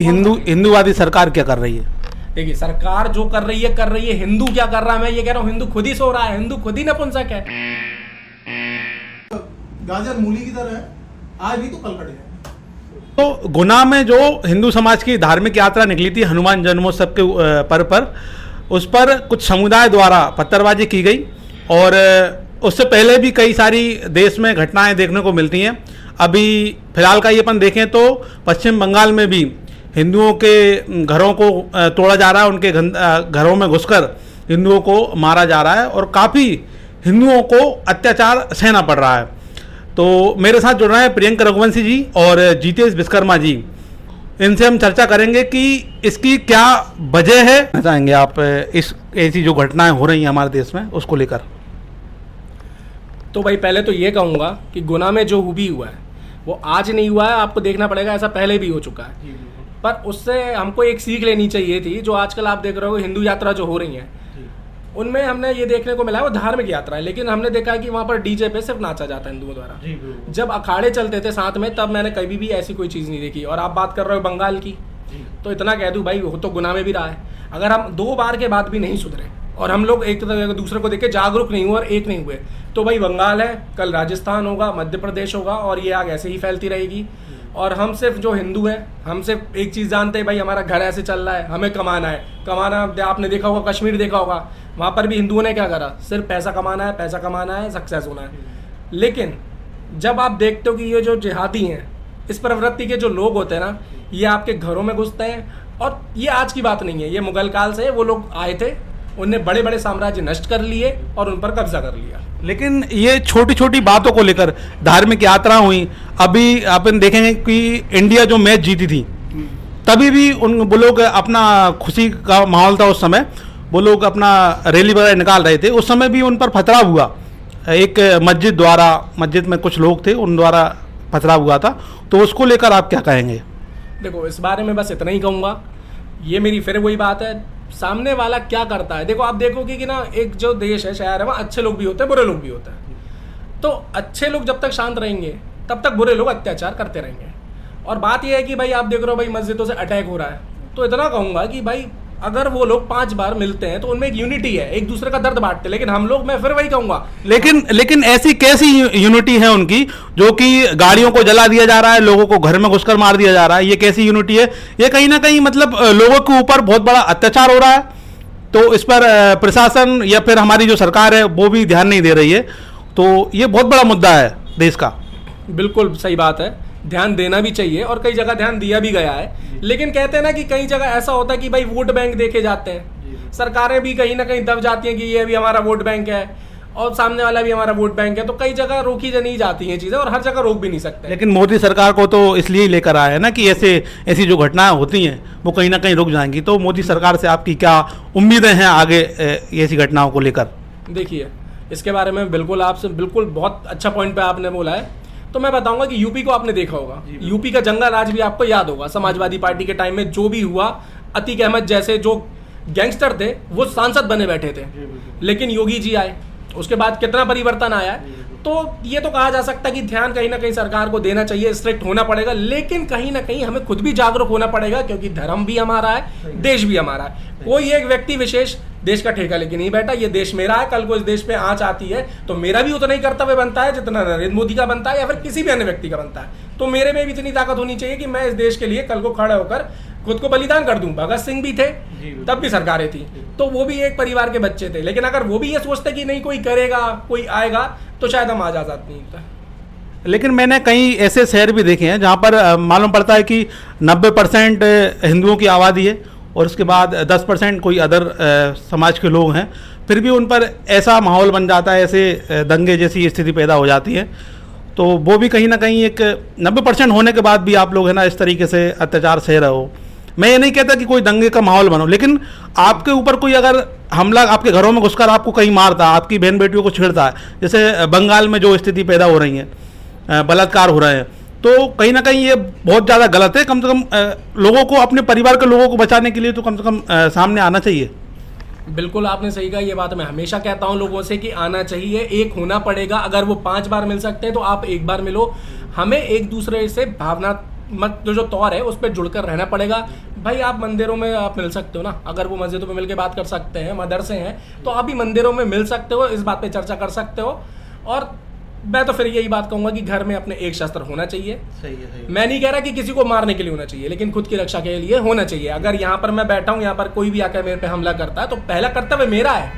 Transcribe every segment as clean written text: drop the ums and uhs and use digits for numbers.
हिंदूवादी सरकार क्या कर रही है? देखिए, सरकार जो कर रही है, हिंदू क्या कर रहा है मैं ये कह रहा हूँ, हिंदू खुद ही सो रहा है, हिंदू खुद ही नपुंसक है। गाजर मूली की तरह है, आज नहीं तो कल कटेगा। तो गुना में जो हिंदू समाज की धार्मिक यात्रा निकली थी हनुमान जन्मोत्सव के पर्व पर, उस पर कुछ समुदाय द्वारा पत्थरबाजी की गई और उससे पहले भी कई सारी देश में घटनाएं देखने को मिलती हैं। अभी फिलहाल का ये अपन देखें तो पश्चिम बंगाल में भी हिंदुओं के घरों को तोड़ा जा रहा है, उनके घरों में घुसकर हिंदुओं को मारा जा रहा है और काफ़ी हिंदुओं को अत्याचार सहना पड़ रहा है। तो मेरे साथ जुड़ रहे हैं प्रियंका रघुवंशी जी और जीतेश विश्वकर्मा जी। इनसे हम चर्चा करेंगे कि इसकी क्या वजह है। चाहेंगे आप इस ऐसी जो घटनाएं हो रही हैं हमारे देश में उसको लेकर? तो भाई पहले तो ये कहूँगा कि गुना में जो भी हुआ है वो आज नहीं हुआ है, आपको देखना पड़ेगा, ऐसा पहले भी हो चुका है। पर उससे हमको एक सीख लेनी चाहिए थी। जो आजकल आप देख रहे हो हिंदू यात्रा जो हो रही है उनमें हमने ये देखने को मिला है वो धार्मिक यात्रा है, लेकिन हमने देखा है कि वहाँ पर डीजे पे सिर्फ नाचा जाता है हिंदुओं द्वारा। जब अखाड़े चलते थे साथ में तब मैंने कभी भी ऐसी कोई चीज़ नहीं देखी। और आप बात कर रहे हो बंगाल की, तो इतना कह दूँ भाई वो तो गुना में भी रहा है। अगर हम 2 बार के बाद भी नहीं सुधरे और हम लोग एक दूसरे को देख के जागरूक नहीं हुए और एक नहीं हुए तो भाई बंगाल है, कल राजस्थान होगा, मध्य प्रदेश होगा और ये आग ऐसे ही फैलती रहेगी। और हम सिर्फ जो हिंदू हैं हम सिर्फ एक चीज़ जानते हैं भाई, हमारा घर ऐसे चल रहा है, हमें कमाना है। आपने देखा होगा कश्मीर देखा होगा, वहाँ पर भी हिंदुओं ने क्या करा, सिर्फ पैसा कमाना है, सक्सेस होना है। लेकिन जब आप देखते हो कि ये जो जिहादी हैं, इस प्रवृत्ति के जो लोग होते हैं ना, ये आपके घरों में घुसते हैं। और ये आज की बात नहीं है, ये मुगल काल से वो लोग आए थे, उनने बड़े बड़े साम्राज्य नष्ट कर लिए और उन पर कब्जा कर लिया। लेकिन ये छोटी छोटी बातों को लेकर धार्मिक यात्रा हुई। अभी अपन देखेंगे कि इंडिया जो मैच जीती थी तभी भी वो लोग अपना खुशी का माहौल था। उस समय वो लोग अपना रैली वगैरह निकाल रहे थे, उस समय भी उन पर पथराव हुआ। एक मस्जिद में कुछ लोग थे, उन द्वारा पथराव हुआ था। तो उसको लेकर आप क्या कहेंगे? देखो, इस बारे में बस इतना ही कहूँगा, ये मेरी फिर वही बात है, सामने वाला क्या करता है। देखो, आप देखोगे कि ना एक जो देश है, शहर है, वहाँ अच्छे लोग भी होते हैं, बुरे लोग भी होते हैं। तो अच्छे लोग जब तक शांत रहेंगे तब तक बुरे लोग अत्याचार करते रहेंगे। और बात यह है कि भाई आप देख रहे हो भाई मस्जिदों से अटैक हो रहा है, तो इतना कहूँगा कि भाई अगर वो लोग 5 बार मिलते हैं तो उनमें एक यूनिटी है, एक दूसरे का दर्द बांटते हैं। लेकिन हम लोग, मैं फिर वही कहूँगा, लेकिन ऐसी कैसी यूनिटी है उनकी जो कि गाड़ियों को जला दिया जा रहा है, लोगों को घर में घुसकर मार दिया जा रहा है? ये कैसी यूनिटी है? ये कहीं ना कहीं मतलब लोगों के ऊपर बहुत बड़ा अत्याचार हो रहा है। तो इस पर प्रशासन या फिर हमारी जो सरकार है वो भी ध्यान नहीं दे रही है। तो ये बहुत बड़ा मुद्दा है देश का। बिल्कुल सही बात है, ध्यान देना भी चाहिए और कई जगह ध्यान दिया भी गया है। लेकिन कहते हैं ना कि कई जगह ऐसा होता है कि भाई वोट बैंक देखे जाते हैं, सरकारें भी कहीं ना कहीं दब जाती हैं कि ये भी हमारा वोट बैंक है और सामने वाला भी हमारा वोट बैंक है। तो कई जगह रोकी नहीं जाती हैं चीज़ें और हर जगह रोक भी नहीं सकते। लेकिन मोदी सरकार को तो इसलिए लेकर आया है ना कि ऐसी जो घटनाएं होती हैं वो कहीं ना कहीं रुक जाएंगी। तो मोदी सरकार से आपकी क्या उम्मीदें हैं आगे ऐसी घटनाओं को लेकर? देखिए, इसके बारे में बिल्कुल आपसे बहुत अच्छा पॉइंट पे आपने बोला है। तो मैं बताऊंगा कि यूपी को आपने देखा होगा, यूपी का जंगल राज भी आपको याद होगा। समाजवादी पार्टी के टाइम में जो भी हुआ, अतीक अहमद जैसे जो गैंगस्टर थे वो सांसद बने बैठे थे। लेकिन योगी जी आए, उसके बाद कितना परिवर्तन आया है। तो ये तो कहा जा सकता है कि ध्यान कहीं ना कहीं सरकार को देना चाहिए, स्ट्रिक्ट होना पड़ेगा। लेकिन कहीं ना कहीं हमें खुद भी जागरूक होना पड़ेगा, क्योंकि धर्म भी हमारा है, देश भी हमारा है। कोई एक व्यक्ति विशेष देश का ठेका लेके नहीं बैठा। ये देश मेरा है, कल को इस देश पे आंच आती है तो मेरा भी उतना ही कर्तव्य बनता है जितना नरेंद्र मोदी का बनता है या फिर किसी भी अन्य व्यक्ति का बनता है। तो मेरे में भी इतनी ताकत होनी चाहिए कि मैं इस देश के लिए कल को खड़ा होकर खुद को बलिदान कर दूं। भगत सिंह भी थे, तब भी सरकारें थी, तो वो भी एक परिवार के बच्चे थे। लेकिन अगर वो भी ये सोचते कि नहीं कोई करेगा, कोई आएगा, तो शायद हम आजाद नहीं था। लेकिन मैंने कई ऐसे शहर भी देखे हैं जहाँ पर मालूम पड़ता है कि 90% हिंदुओं की आबादी है और उसके बाद 10% कोई अदर समाज के लोग हैं, फिर भी उन पर ऐसा माहौल बन जाता है, ऐसे दंगे जैसी स्थिति पैदा हो जाती है। तो वो भी कहीं ना कहीं एक 90% होने के बाद भी आप लोग है ना इस तरीके से अत्याचार सह रहे हो। मैं ये नहीं कहता कि कोई दंगे का माहौल बनो, लेकिन आपके ऊपर कोई अगर हमला आपके घरों में घुसकर आपको कहीं मारता, आपकी बहन बेटियों को छेड़ता है, जैसे बंगाल में जो स्थिति पैदा हो रही है, बलात्कार हो रहे हैं, तो कहीं ना कहीं ये बहुत ज़्यादा गलत है। कम से कम लोगों को, अपने परिवार के लोगों को बचाने के लिए तो कम से कम सामने आना चाहिए। बिल्कुल आपने सही कहा, ये बात मैं हमेशा कहता हूँ लोगों से कि आना चाहिए, एक होना पड़ेगा। अगर वो 5 बार मिल सकते हैं तो आप 1 बार मिलो। हमें एक दूसरे से भावना मत जो तौर है उस पर जुड़कर रहना पड़ेगा। भाई आप मंदिरों में आप मिल सकते हो ना, अगर वो मस्जिदों में मिलकर बात कर सकते हैं, मदरसे हैं, तो आप भी मंदिरों में मिल सकते हो, इस बात पे चर्चा कर सकते हो। और मैं तो फिर यही बात कहूंगा कि घर में अपने एक शस्त्र होना चाहिए। सही है। मैं नहीं कह रहा कि किसी को मारने के लिए होना चाहिए, लेकिन खुद की रक्षा के लिए होना चाहिए। अगर यहाँ पर मैं बैठा हूँ, यहाँ पर कोई भी आकर मेरे पे हमला करता है, तो पहला कर्तव्य मेरा है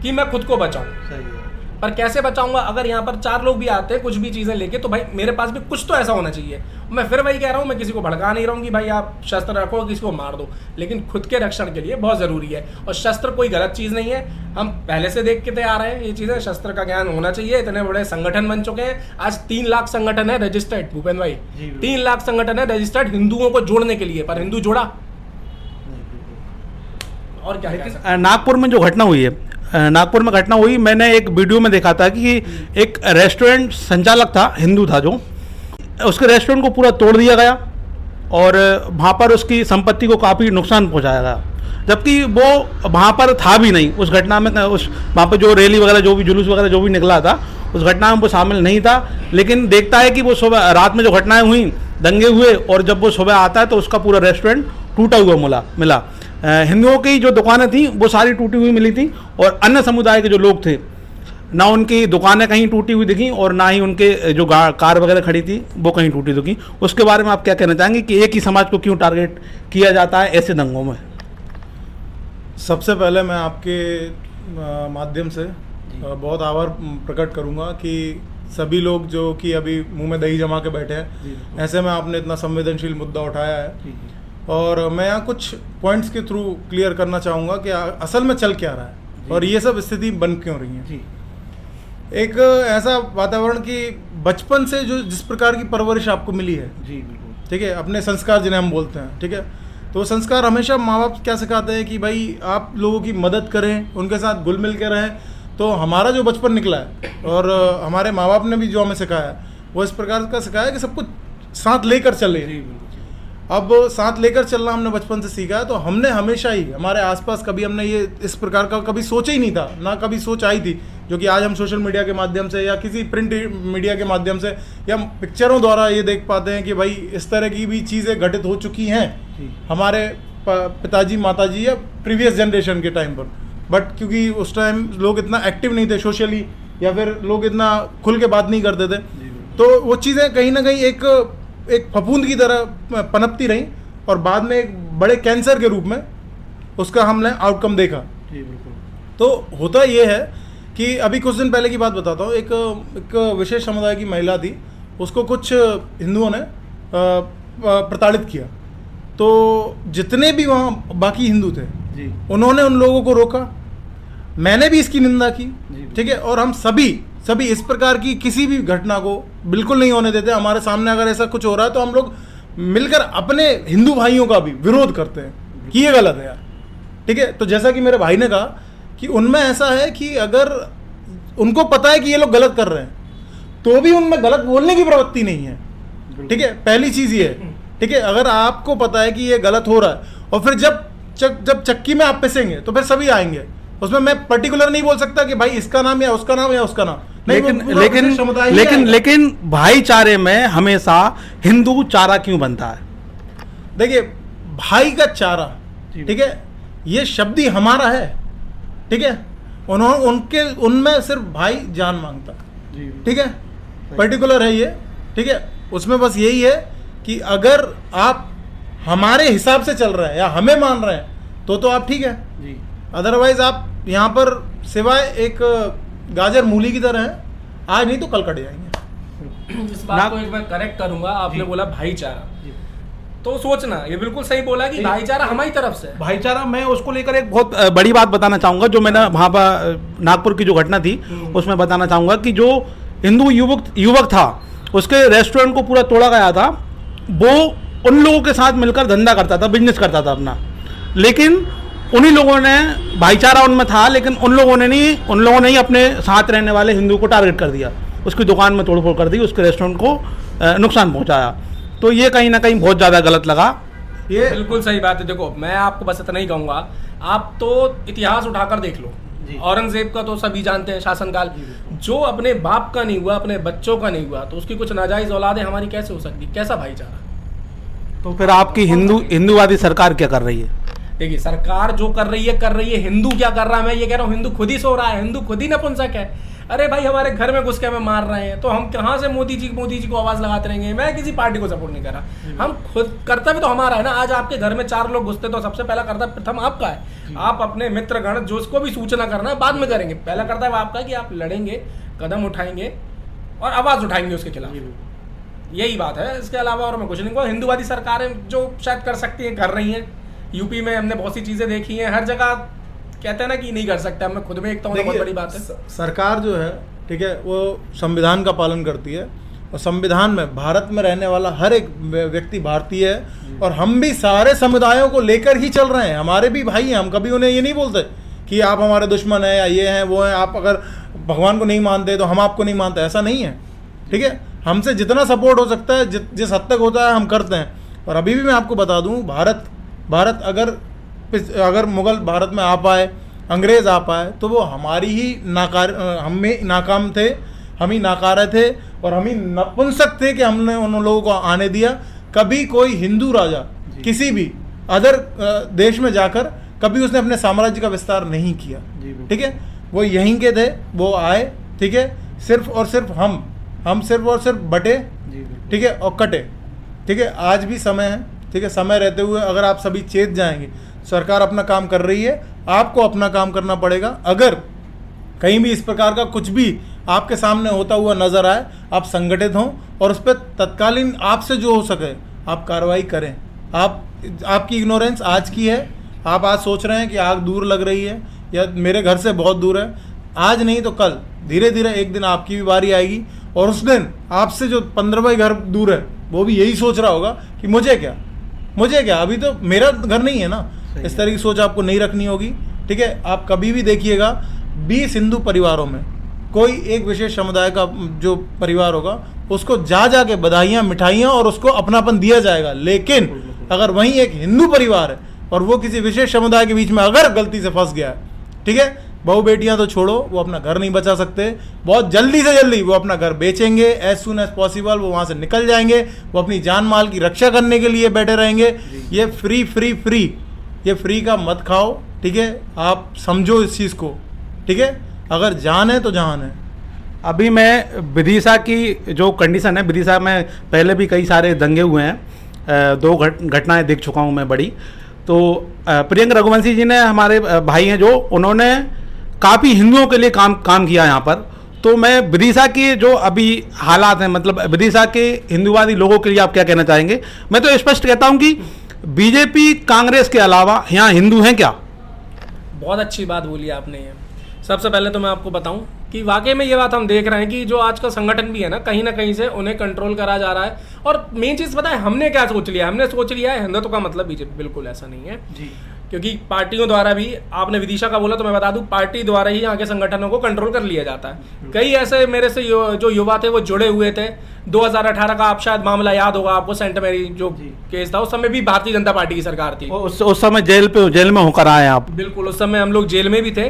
कि मैं खुद को बचाऊं। सही है। पर कैसे बचाऊंगा? अगर यहाँ पर 4 लोग भी आते हैं कुछ भी चीजें लेके, तो भाई मेरे पास भी कुछ तो ऐसा होना चाहिए। मैं फिर वही कह रहा हूँ, मैं किसी को भड़का नहीं रहा हूँ कि भाई आप शस्त्र रखो, किसी को मार दो, लेकिन खुद के रक्षण के लिए बहुत जरूरी है। और शस्त्र कोई गलत चीज नहीं है, हम पहले से देख के आ रहे हैं ये चीजें। शस्त्र का ज्ञान होना चाहिए। इतने बड़े संगठन बन चुके हैं, आज 3 लाख संगठन है रजिस्टर्ड, भूपेंद्र भाई 3 लाख संगठन है रजिस्टर्ड हिंदुओं को जोड़ने के लिए, पर हिंदू जोड़ा और क्या? लेकिन नागपुर में जो घटना हुई है, नागपुर में घटना हुई, मैंने एक वीडियो में देखा था कि एक रेस्टोरेंट संचालक था, हिंदू था, जो उसके रेस्टोरेंट को पूरा तोड़ दिया गया और वहाँ पर उसकी संपत्ति को काफ़ी नुकसान पहुँचाया गया, जबकि वो वहाँ पर था भी नहीं उस घटना में। उस वहाँ पर जो रैली वगैरह, जो भी जुलूस वगैरह जो भी निकला था, उस घटना में वो शामिल नहीं था। लेकिन देखता है कि वो सुबह रात में जो घटनाएं हुई, दंगे हुए, और जब वो सुबह आता है तो उसका पूरा रेस्टोरेंट टूटा हुआ मिला। हिंदुओं की जो दुकानें थी वो सारी टूटी हुई मिली थी, और अन्य समुदाय के जो लोग थे, ना उनकी दुकानें कहीं टूटी हुई दिखी और ना ही उनके जो कार वगैरह खड़ी थी वो कहीं टूटी दिखी। उसके बारे में आप क्या कहना चाहेंगे कि एक ही समाज को क्यों टारगेट किया जाता है ऐसे दंगों में? सबसे पहले मैं आपके माध्यम से बहुत आभार प्रकट करूंगा कि सभी लोग जो कि अभी मुंह में दही जमा के बैठे हैं, ऐसे में आपने इतना संवेदनशील मुद्दा उठाया है। और मैं यहाँ कुछ पॉइंट्स के थ्रू क्लियर करना चाहूँगा कि असल में चल क्या रहा है और ये सब स्थिति बन क्यों रही है। एक ऐसा वातावरण कि बचपन से जो जिस प्रकार की परवरिश आपको मिली है, ठीक है, अपने संस्कार जिन्हें हम बोलते हैं, ठीक है, तो संस्कार हमेशा माँ बाप क्या सिखाते हैं कि भाई आप लोगों की मदद करें, उनके साथ घुल मिल के रहें। तो हमारा जो बचपन निकला है और हमारे माँ बाप ने भी जो हमें सिखाया वो इस प्रकार का सिखाया कि सब कुछ साथ लेकर चले। अब साथ लेकर चलना हमने बचपन से सीखा है, तो हमने हमेशा ही हमारे आसपास कभी हमने ये इस प्रकार का कभी सोचा ही नहीं था, ना कभी सोच आई थी, जो कि आज हम सोशल मीडिया के माध्यम से या किसी प्रिंट मीडिया के माध्यम से या पिक्चरों द्वारा ये देख पाते हैं कि भाई इस तरह की भी चीज़ें घटित हो चुकी हैं हमारे पिताजी माताजी या प्रीवियस जनरेशन के टाइम पर। बट क्योंकि उस टाइम लोग इतना एक्टिव नहीं थे सोशली, या फिर लोग इतना खुल के बात नहीं करते थे, तो वो चीज़ें कहीं ना कहीं एक फफूंद की तरह पनपती रहीं और बाद में एक बड़े कैंसर के रूप में उसका हमने आउटकम देखा। तो होता ये है कि अभी कुछ दिन पहले की बात बताता हूँ, एक विशेष समुदाय की महिला थी, उसको कुछ हिंदुओं ने प्रताड़ित किया। तो जितने भी वहाँ बाकी हिंदू थे उन्होंने उन लोगों को रोका, मैंने भी इसकी निंदा की, ठीक है, और हम सभी इस प्रकार की किसी भी घटना को बिल्कुल नहीं होने देते। हमारे सामने अगर ऐसा कुछ हो रहा है तो हम लोग मिलकर अपने हिंदू भाइयों का भी विरोध करते हैं कि ये गलत है यार, ठीक है। तो जैसा कि मेरे भाई ने कहा कि उनमें ऐसा है कि अगर उनको पता है कि ये लोग गलत कर रहे हैं तो भी उनमें गलत बोलने की प्रवृत्ति नहीं है, ठीक है। पहली चीज़ ये है, ठीक है, अगर आपको पता है कि ये गलत हो रहा है और फिर जब चक्की में आप पिसेंगे तो फिर सभी आएंगे। उसमें मैं पर्टिकुलर नहीं बोल सकता कि भाई इसका नाम या उसका नाम या उसका नाम, लेकिन भाईचारे में हमेशा हिंदू चारा क्यों बनता है? देखिए, भाई का चारा, ठीक है, ये शब्द ही हमारा है, ठीक है। उनमें सिर्फ भाई जान मांगता, ठीक है, पर्टिकुलर है ये, ठीक है। उसमें बस यही है कि अगर आप हमारे हिसाब से चल रहे हैं या हमें मान रहे हैं तो आप ठीक है, अदरवाइज आप यहाँ पर सिवाय एक गाजर मूली की तरह है, आज नहीं तो कल कट जाएंगे। इस बात को एक मैं करेक्ट करूंगा, आपने बोला भाईचारा, तो सोचना ये बिल्कुल सही बोला कि भाईचारा हमारी तरफ से। भाईचारा, मैं उसको लेकर एक बहुत बड़ी बात बताना चाहूंगा, जो मैंने वहाँ पर नागपुर की जो घटना थी उसमें बताना चाहूंगा कि जो हिंदू युवक था उसके रेस्टोरेंट को पूरा तोड़ा गया था। वो उन लोगों के साथ मिलकर धंधा करता था, बिजनेस करता था अपना, लेकिन उन्हीं लोगों ने, भाईचारा उनमें था, लेकिन उन लोगों ने ही अपने साथ रहने वाले हिंदू को टारगेट कर दिया, उसकी दुकान में तोड़फोड़ कर दी, उसके रेस्टोरेंट को नुकसान पहुंचाया। तो ये कहीं ना कहीं बहुत ज़्यादा गलत लगा। ये बिल्कुल सही बात है। देखो, मैं आपको बस इतना ही कहूँगा, आप तो इतिहास उठाकर देख लो, औरंगजेब का तो सभी जानते हैं शासनकाल, जो अपने बाप का नहीं हुआ, अपने बच्चों का नहीं हुआ, तो उसकी कुछ नाजायज औलादें हमारी कैसे हो सकती? कैसा भाईचारा? तो फिर आपकी हिंदूवादी सरकार क्या कर रही है? देखिए, सरकार जो कर रही है, हिंदू क्या कर रहा है? मैं ये कह रहा हूँ, हिंदू खुद ही सो रहा है, हिंदू खुद ही नपुंसक है। अरे भाई, हमारे घर में घुस के हमें मार रहे हैं, तो हम कहाँ से मोदी जी को आवाज लगाते रहेंगे? मैं किसी पार्टी को सपोर्ट नहीं कर रहा, हम खुद, कर्तव्य तो हमारा है ना। आज आपके घर में 4 लोग घुसते तो सबसे पहला कर्तव्य प्रथम आपका है। आप अपने मित्रगण जो उसको भी सूचना करना है बाद में करेंगे, पहला कर्तव्य आपका है कि आप लड़ेंगे, कदम उठाएंगे और आवाज उठाएंगे उसके खिलाफ। यही बात है, इसके अलावा और मैं कुछ नहीं कहूँगा। हिंदूवादी सरकारें जो शायद कर सकती हैं कर रही हैं। यूपी में हमने बहुत सी चीजें देखी हैं, हर जगह कहते हैं ना कि नहीं कर सकते, मैं खुद में एक तो बहुत बड़ी बात है। सरकार जो है, ठीक है, वो संविधान का पालन करती है और संविधान में भारत में रहने वाला हर एक व्यक्ति भारतीय है और हम भी सारे समुदायों को लेकर ही चल रहे हैं। हमारे भी भाई हैं, हम कभी उन्हें ये नहीं बोलते कि आप हमारे दुश्मन हैं या ये हैं वो हैं, आप अगर भगवान को नहीं मानते तो हम आपको नहीं मानते, ऐसा नहीं है। ठीक है, हमसे जितना सपोर्ट हो सकता है, जिस हद तक होता है हम करते हैं। और अभी भी मैं आपको बता दूं, भारत अगर मुगल भारत में आ पाए, अंग्रेज़ आ पाए, तो वो हमारी ही हमें नाकाम थे, हम ही नाकारा थे और हम ही नपुंसक थे कि हमने उन लोगों को आने दिया। कभी कोई हिंदू राजा किसी भी अदर देश में जाकर कभी उसने अपने साम्राज्य का विस्तार नहीं किया। ठीक है, वो यहीं के थे, वो आए। ठीक है, सिर्फ और सिर्फ हम सिर्फ और सिर्फ बटे, ठीक है, और कटे। ठीक है, आज भी समय है। ठीक है, समय रहते हुए अगर आप सभी चेत जाएंगे, सरकार अपना काम कर रही है, आपको अपना काम करना पड़ेगा। अगर कहीं भी इस प्रकार का कुछ भी आपके सामने होता हुआ नजर आए, आप संगठित हों और उस पर तत्कालीन आपसे जो हो सके आप कार्रवाई करें। आपकी इग्नोरेंस आज की है, आप आज सोच रहे हैं कि आग दूर लग रही है या मेरे घर से बहुत दूर है। आज नहीं तो कल धीरे धीरे एक दिन आपकी भी बारी आएगी और उस दिन आपसे जो 15 घर दूर है वो भी यही सोच रहा होगा कि मुझे क्या, अभी तो मेरा घर नहीं है ना। इस तरह की सोच आपको नहीं रखनी होगी। ठीक है, आप कभी भी देखिएगा 20 हिंदू परिवारों में कोई एक विशेष समुदाय का जो परिवार होगा उसको जा के बधाइयाँ, मिठाइयाँ और उसको अपनापन दिया जाएगा। लेकिन अगर वहीं एक हिंदू परिवार है और वो किसी विशेष समुदाय के बीच में अगर गलती से फंस गया है, ठीक है, बहू बेटियां तो छोड़ो, वो अपना घर नहीं बचा सकते। बहुत जल्दी से जल्दी वो अपना घर बेचेंगे, एज सुन एज पॉसिबल वो वहाँ से निकल जाएंगे, वो अपनी जान माल की रक्षा करने के लिए बैठे रहेंगे। ये फ्री ये फ्री का मत खाओ। ठीक है, आप समझो इस चीज़ को। ठीक है, अगर जान है तो जहान है। अभी मैं विदिशा की जो कंडीशन है, विदिशा में पहले भी कई सारे दंगे हुए हैं, 2 घटनाएं देख चुका हूं मैं बड़ी। तो प्रियंका रघुवंशी जी ने, हमारे भाई हैं जो, उन्होंने काफ़ी हिंदुओं के लिए काम किया यहाँ पर। तो मैं विदिशा की जो अभी हालात हैं, मतलब विदिशा के हिंदूवादी लोगों के लिए आप क्या कहना चाहेंगे? मैं तो स्पष्ट कहता हूँ कि बीजेपी कांग्रेस के अलावा यहाँ हिंदू हैं क्या? बहुत अच्छी बात बोली आपने। सबसे पहले तो मैं आपको बताऊं कि वाकई में ये बात हम देख रहे हैं कि जो आज का संगठन भी है ना, कहीं ना कहीं से उन्हें कंट्रोल करा जा रहा है। और मेन चीज़ पता है हमने क्या सोच लिया? हमने सोच लिया है हिंदुत्व का मतलब बीजेपी। बिल्कुल ऐसा नहीं है जी, क्योंकि पार्टियों द्वारा भी, आपने विदिशा का बोला तो मैं बता दूं, पार्टी द्वारा ही यहाँ के संगठनों को कंट्रोल कर लिया जाता है। कई ऐसे मेरे से जो युवा थे वो जुड़े हुए थे। 2018 का आप शायद मामला याद होगा आपको, सेंट मैरी जो केस था, उस समय भी भारतीय जनता पार्टी की सरकार थी। उस समय जेल में होकर आए आप? बिल्कुल, उस समय हम लोग जेल में भी थे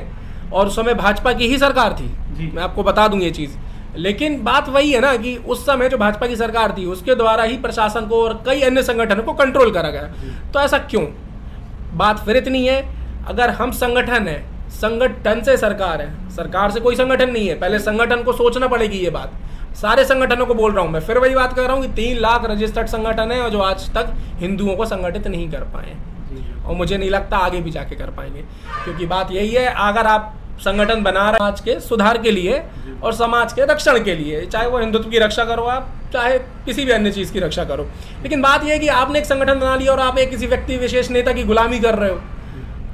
और उस समय भाजपा की ही सरकार थी। मैं आपको बता दूं ये चीज़। लेकिन बात वही है ना कि उस समय जो भाजपा की सरकार थी उसके द्वारा ही प्रशासन को और कई अन्य संगठनों को कंट्रोल करा गया। तो ऐसा क्यों? बात फिर इतनी है, अगर हम संगठन है, संगठन से सरकार है, सरकार से कोई संगठन नहीं है। पहले संगठन को सोचना पड़ेगी ये बात। सारे संगठनों को बोल रहा हूं मैं, फिर वही बात कर रहा हूं कि 3 लाख रजिस्टर्ड संगठन है और जो आज तक हिंदुओं को संगठित नहीं कर पाए, और मुझे नहीं लगता आगे भी जाके कर पाएंगे। क्योंकि बात यही है, अगर आप संगठन बना रहे हैं समाज के सुधार के लिए और समाज के रक्षण के लिए, चाहे वो हिंदुत्व की रक्षा करो आप, चाहे किसी भी अन्य चीज़ की रक्षा करो, लेकिन बात यह है कि आपने एक संगठन बना लिया और आप एक किसी व्यक्ति विशेष नेता की गुलामी कर रहे हो,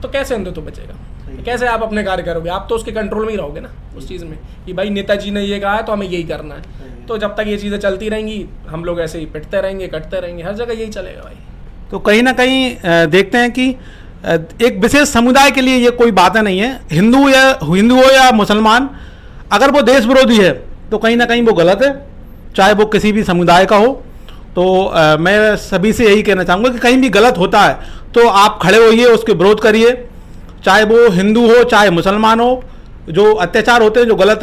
तो कैसे हिंदुत्व बचेगा? कैसे आप अपने कार्य करोगे? आप तो उसके कंट्रोल में ही रहोगे ना, उस चीज़ में कि भाई नेताजी ने ये कहा है तो हमें यही करना है। तो जब तक ये चीज़ें चलती रहेंगी हम लोग ऐसे ही पिटते रहेंगे, कटते रहेंगे, हर जगह यही चलेगा भाई। तो कहीं ना कहीं देखते हैं कि एक विशेष समुदाय के लिए ये कोई बातें नहीं है। हिंदू हो या मुसलमान, अगर वो देश विरोधी है तो कहीं ना कहीं वो गलत है, चाहे वो किसी भी समुदाय का हो। तो मैं सभी से यही कहना चाहूँगा कि कहीं भी गलत होता है तो आप खड़े होइए, उसके विरोध करिए, चाहे वो हिंदू हो चाहे मुसलमान हो। जो अत्याचार होते हैं, जो गलत